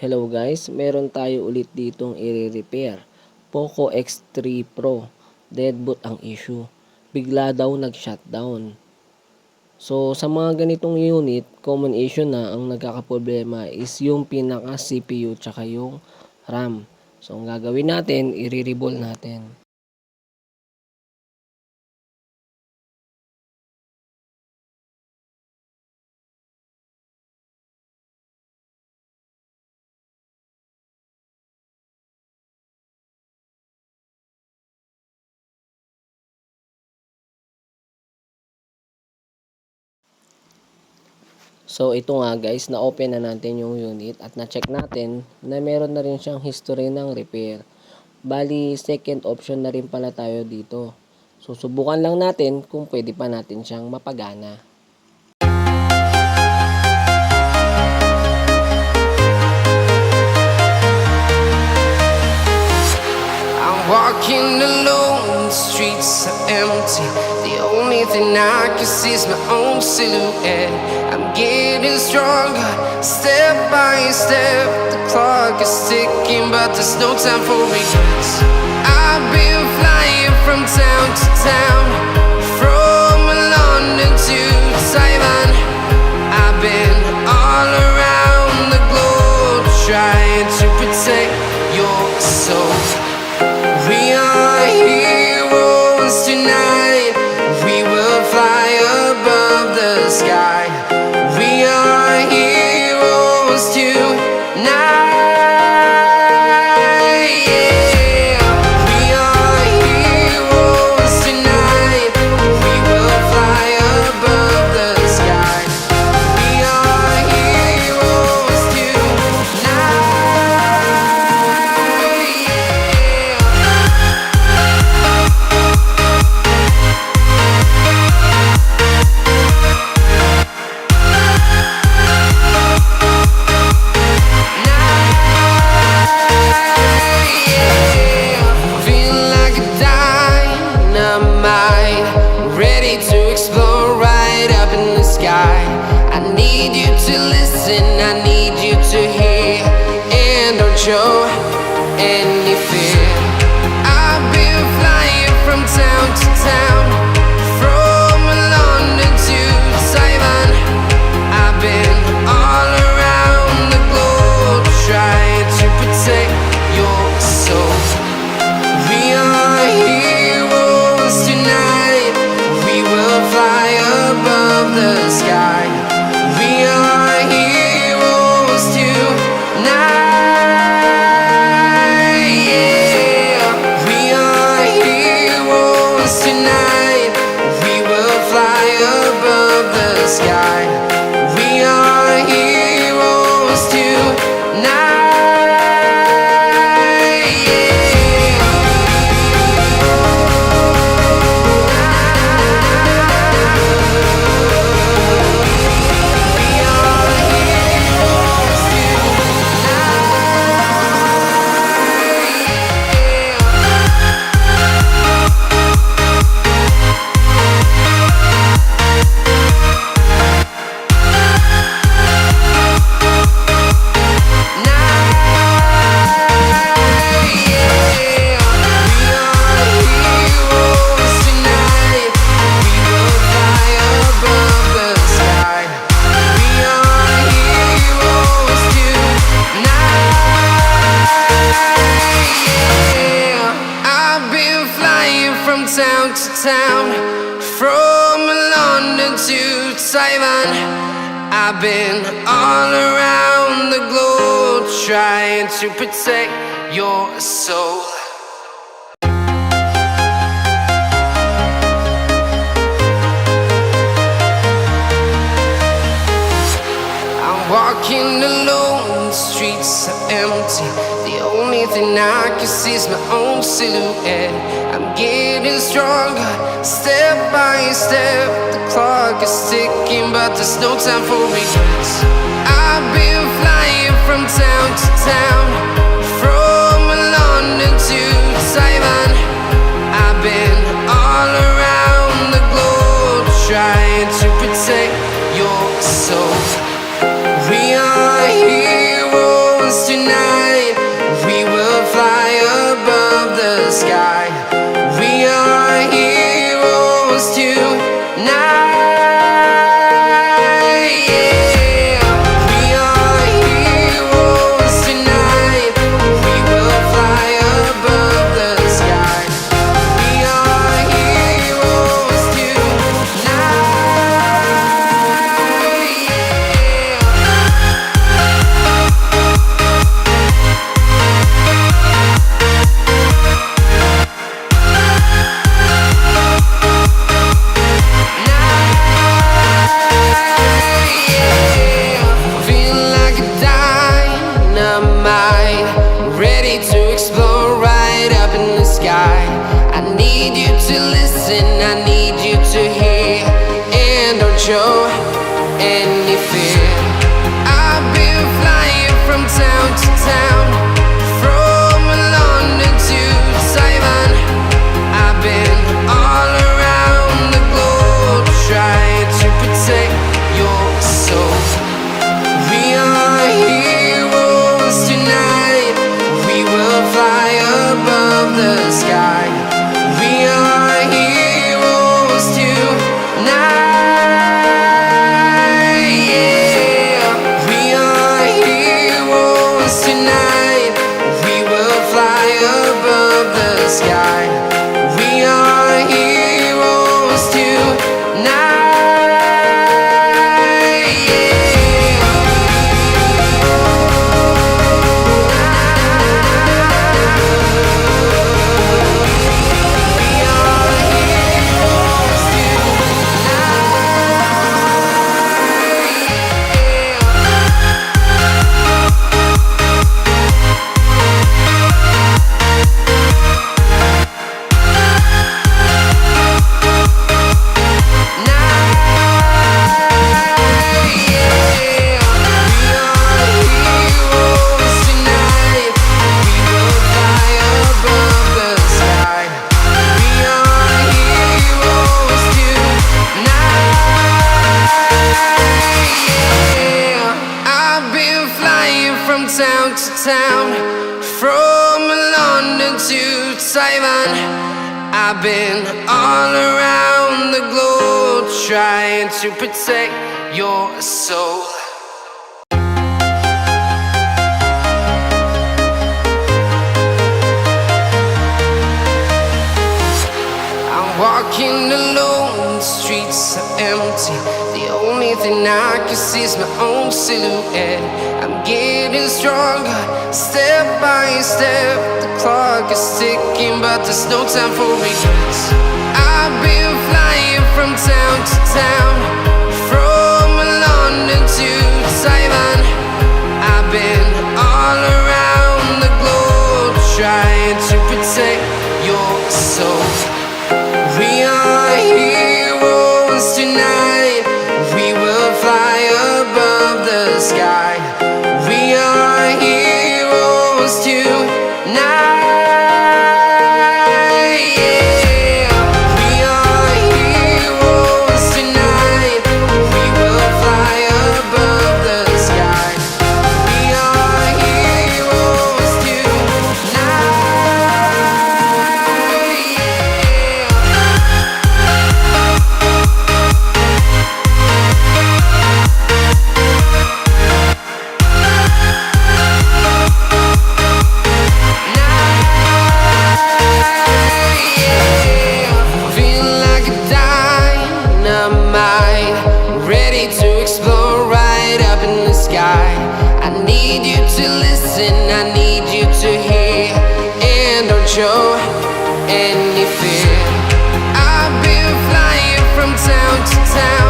Hello guys, meron tayo ulit ditong i-repair. Poco X3 Pro, deadboot ang issue. Bigla daw nag-shutdown. So sa mga ganitong unit, common issue na ang nagkakaproblema is yung pinaka CPU tsaka yung RAM. So ang gagawin natin, i-reball natin. So ito nga guys, na-open na natin yung unit at na-check natin na meron na rin siyang history ng repair. Bali, second option na rin pala tayo dito. Susubukan lang natin kung pwede pa natin siyang mapagana. I'm walking alone, the streets are empty. The only thing I can see is my own silhouette. I'm getting stronger, step by step. The clock is ticking, but there's no time for regrets. I've been flying from town to town, from London to Taiwan. I've been all around the globe, trying to protect your soul. We are heroes tonight. We will fly above the sky. We are heroes tonight. Yeah. We are heroes tonight. We will fly above the sky. We are heroes tonight. Show any fear. I've been flying from town to town, from London to Taiwan. I've been all around the globe, trying to protect your soul. We are heroes tonight. We will fly above the sky. We are heroes tonight. Town to town, from London to Taiwan. I've been all around the globe, trying to protect your soul. I'm walking alone, the streets are empty. The only thing I can see is my own silhouette. I'm getting stronger, step by step. The clock is ticking, but there's no time for regrets. I've been flying from town to town, from London to Taiwan. I've been all around the globe, trying to protect your soul. We are heroes tonight. We will fly above the sky. We are heroes tonight. Yeah, we are heroes tonight. We will fly above the sky. We are heroes tonight. Feel like a dynamite, ready to explore right up in the sky. I need you to listen, I need you to hear, and don't show any fear. I've been flying from town to town, from London to Taiwan. I've been all around the globe trying to protect your soul. We are heroes tonight. We will fly above the sky. We are heroes tonight. Yeah, we are heroes tonight. We will fly above the sky. We are heroes tonight. Town to town, from London to Taiwan. I've been all around the globe trying to protect your soul. I'm walking alone, the streets are empty. The only thing I can see is my own silhouette. I'm getting stronger, step by step. The clock is ticking, but there's no time for regrets. I've been flying from town to town, from London to Taiwan. I've been all around the globe trying to protect your soul. We are heroes tonight. We will fly above the sky. We are heroes tonight. Yeah, we are heroes tonight. We will fly above the sky. We are heroes tonight. Feel like a dynamite, ready to explore right up in the sky. I need you to listen, I need you to hear, and don't show any fear. I've been flying from town to town,